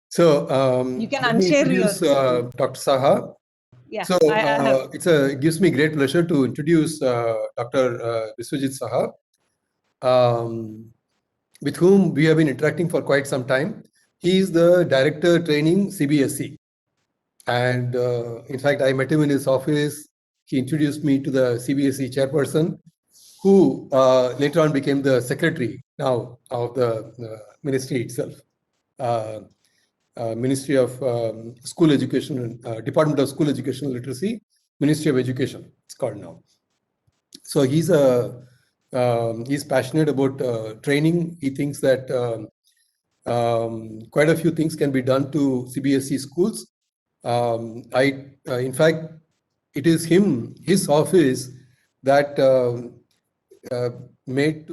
So You can let me unshare introduce your Dr. Saha. Yeah, So it gives me great pleasure to introduce Dr. Biswajit Saha, with whom we have been interacting for quite some time. He is the Director Training CBSE. And in fact, I met him in his office. He introduced me to the CBSE chairperson, who later on became the secretary now of the ministry itself. Ministry of School Education, Department of School Education and Literacy, Ministry of Education, it's called now. So he's passionate about training. He thinks that quite a few things can be done to CBSE schools. In fact, it is his office that made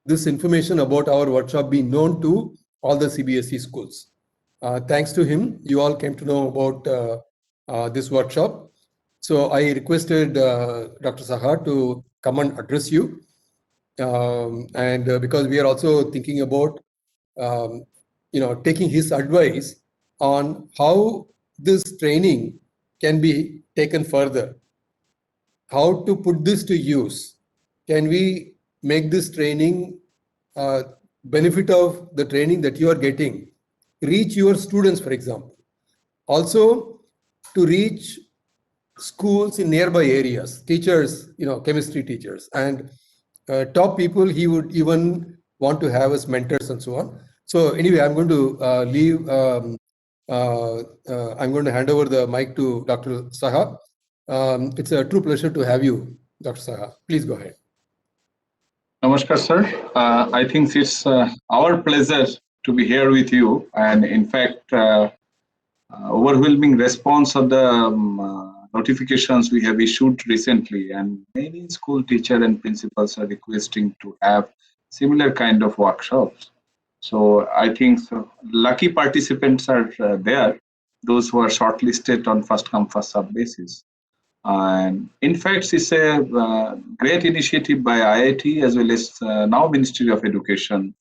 this information about our workshop be known to all the CBSE schools. Thanks to him, you all came to know about this workshop. So I requested Dr. Saha to come and address you. Because we are also thinking about taking his advice on how this training can be taken further, how to put this to use. Can we make this training, benefit of the training that you are getting, reach your students, for example, also to reach schools in nearby areas, teachers, chemistry teachers, and top people he would even want to have as mentors and so on. So anyway, I'm going to I'm going to hand over the mic to Dr. Saha. It's a true pleasure to have you, Dr. Saha. Please go ahead. Namaskar, sir. I think it's our pleasure to be here with you. And in fact, overwhelming response of the notifications we have issued recently, and many school teachers and principals are requesting to have similar kind of workshops. So I think lucky participants are there, those who are shortlisted on first come first serve basis. And in fact, it's a great initiative by IIT as well as now Ministry of Education,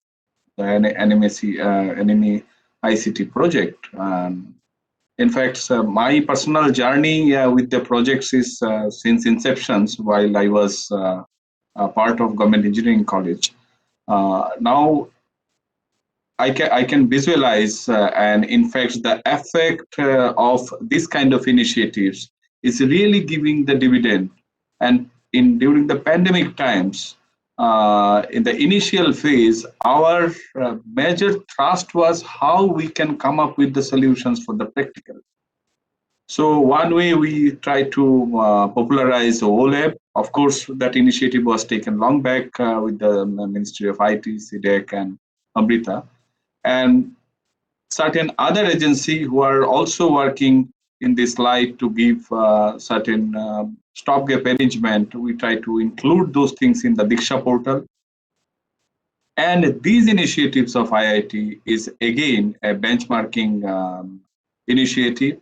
the NME ICT project. In fact, my personal journey with the projects is since inception, while I was a part of Government Engineering College. Now I can visualize, and in fact, the effect of this kind of initiatives is really giving the dividend. And during the pandemic times, in the initial phase, our major thrust was how we can come up with the solutions for the practical. So one way we try to popularize OLAB. Of course, that initiative was taken long back with the Ministry of IT, CDEC, and Amrita. And certain other agency who are also working in this light to give certain stopgap arrangement. We try to include those things in the Diksha portal. And these initiatives of IIT is again a benchmarking initiative.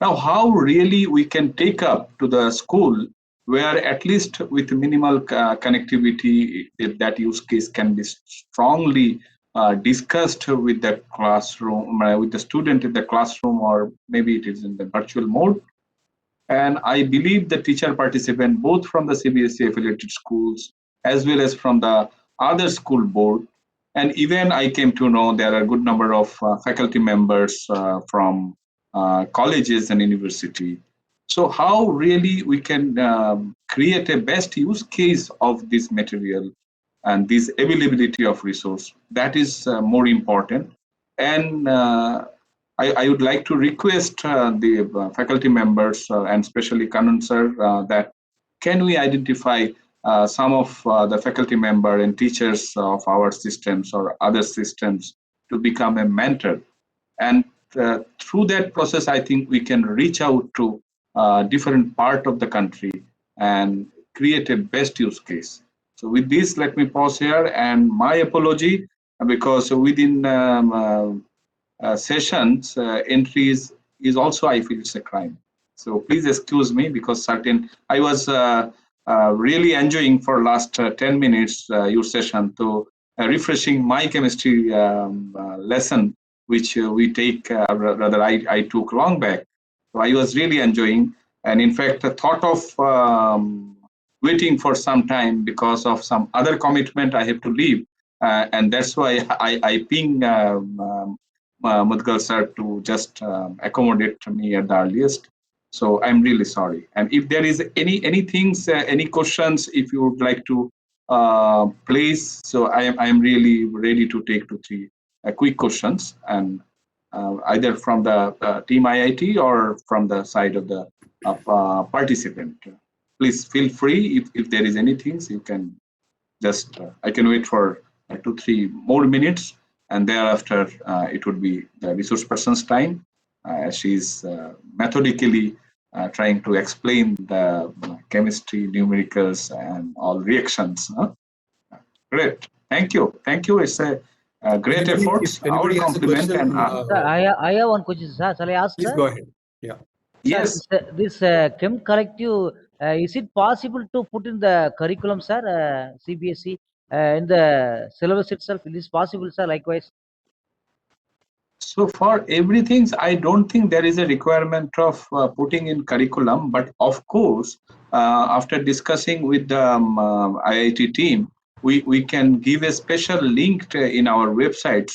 Now, how really we can take up to the school where at least with minimal connectivity, that use case can be strongly discussed with the classroom, with the student in the classroom, or maybe it is in the virtual mode. And I believe the teacher participant, both from the CBSE affiliated schools as well as from the other school board, and even I came to know there are a good number of faculty members from colleges and university. So how really we can create a best use case of this material and this availability of resource, that is more important. And I would like to request the faculty members and especially Kannan sir that can we identify some of the faculty member and teachers of our systems or other systems to become a mentor. And through that process, I think we can reach out to different part of the country and create a best use case. So with this, let me pause here, and my apology because within sessions, entries is also, I feel it's a crime. So please excuse me because I was really enjoying for last 10 minutes your session to refreshing my chemistry lesson which we take, rather I took long back. So I was really enjoying. And in fact, the thought of waiting for some time because of some other commitment I have to leave. And that's why I ping Mudgal sir to just accommodate me at the earliest. So I'm really sorry. And if there is any things, any questions, if you would like to place, so I am really ready to take 2-3 quick questions, and either from the team IIT or from the side of the participant. Please feel free. If there is anything, you can just I can wait for 2-3 more minutes, and thereafter it would be the resource person's time. She's methodically trying to explain the chemistry, numericals, and all reactions. Great, thank you. It's a great efforts. If anybody Our has a compliment. question, And Sir, I have one question, sir. Shall I ask, please sir? go ahead. Yeah. yes, Sir, this Chem Collective, is it possible to put in the curriculum, sir, CBSE, in the syllabus itself? It is possible, sir, likewise? so for everything, I don't think there is a requirement of putting in curriculum, but of course, after discussing with the IIT team, we can give a special link in our websites,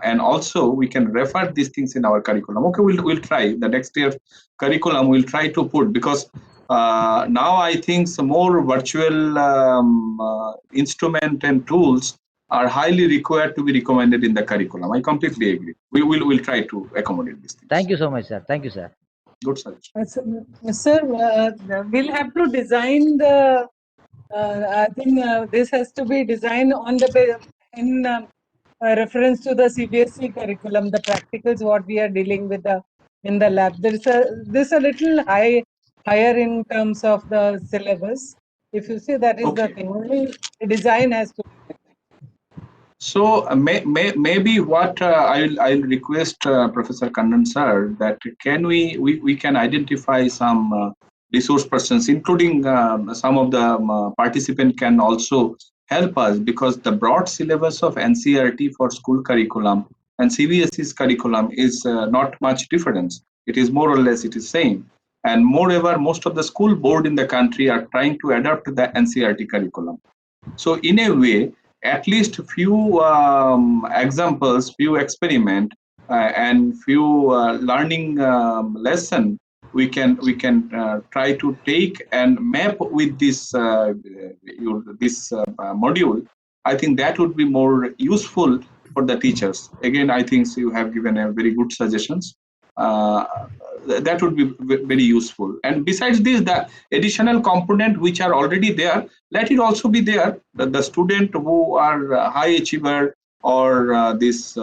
and also we can refer these things in our curriculum. Okay, we'll try the next year curriculum. We'll try to put, because now I think some more virtual instrument and tools are highly required to be recommended in the curriculum. I completely agree. We'll try to accommodate these things. Thank you so much, sir. Thank you, sir. Good suggestion. Sir, we'll have to design the. I think this has to be designed on the in reference to the CBSE curriculum, the practicals what we are dealing with in the lab. There's a little higher in terms of the syllabus. If you see, that is Okay. the thing. Only the design has to. So maybe what I'll request Professor Kannan sir, that can we can identify some resource persons, including some of the participant can also help us, because the broad syllabus of NCERT for school curriculum and CBSE's curriculum is not much difference. It is more or less it is same. And moreover, most of the school board in the country are trying to adapt the NCERT curriculum. So in a way, at least few examples, few experiment, and few learning lesson we can try to take and map with this module. I think that would be more useful for the teachers. Again, I think you have given a very good suggestions. That would be very useful. And besides this, the additional component which are already there, let it also be there. The student who are high achiever or this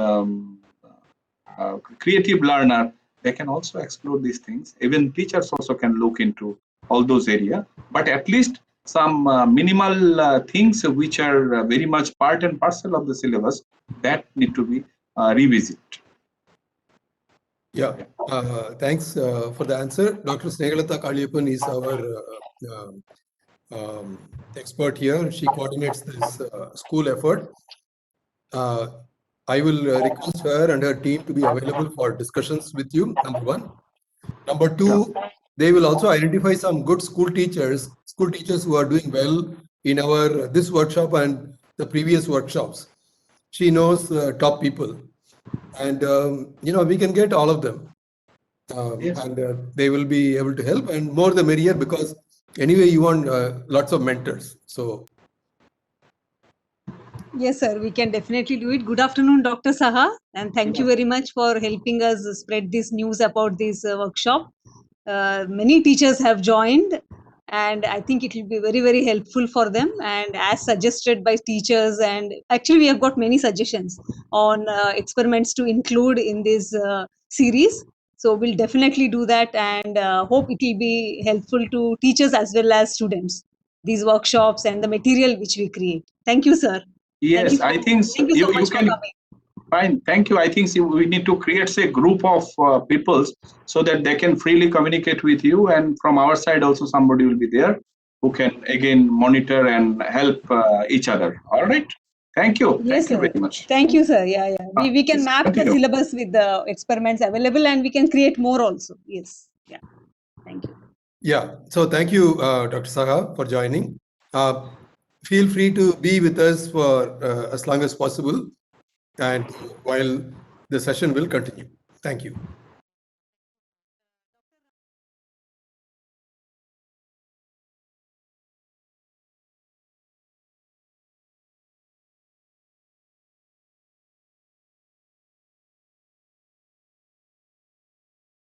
creative learner, they can also explore these things. Even teachers also can look into all those areas. But at least some minimal things which are very much part and parcel of the syllabus, that need to be revisited. Yeah, thanks for the answer. Dr. Snehalatha Kaliyappan is our expert here. She coordinates this school effort. I will request her and her team to be available for discussions with you, number one. Number two, they will also identify some good school teachers who are doing well in our this workshop and the previous workshops. She knows top people. And we can get all of them, Yes. and they will be able to help, and more the merrier, because anyway you want lots of mentors. So yes, sir, we can definitely do it. Good afternoon, Dr. Saha, and thank you very much for helping us spread this news about this workshop. Many teachers have joined, and I think it will be very, very helpful for them, and as suggested by teachers. And actually we have got many suggestions on experiments to include in this series. So we'll definitely do that, and hope it will be helpful to teachers as well as students, these workshops and the material which we create. Thank you, sir. Yes, I think Thank you so you much for can. coming. Fine, thank you. I think we need to create a group of people so that they can freely communicate with you, and from our side also somebody will be there who can again monitor and help each other. All right. Thank you. Yes, Thank you sir. very much. Thank you, sir. Yeah. We can Yes, map continue. the syllabus with the experiments available, and we can create more also. Yes. Yeah. Thank you. Yeah. So thank you, Dr. Saha, for joining. Feel free to be with us for as long as possible, and while the session will continue. Thank you.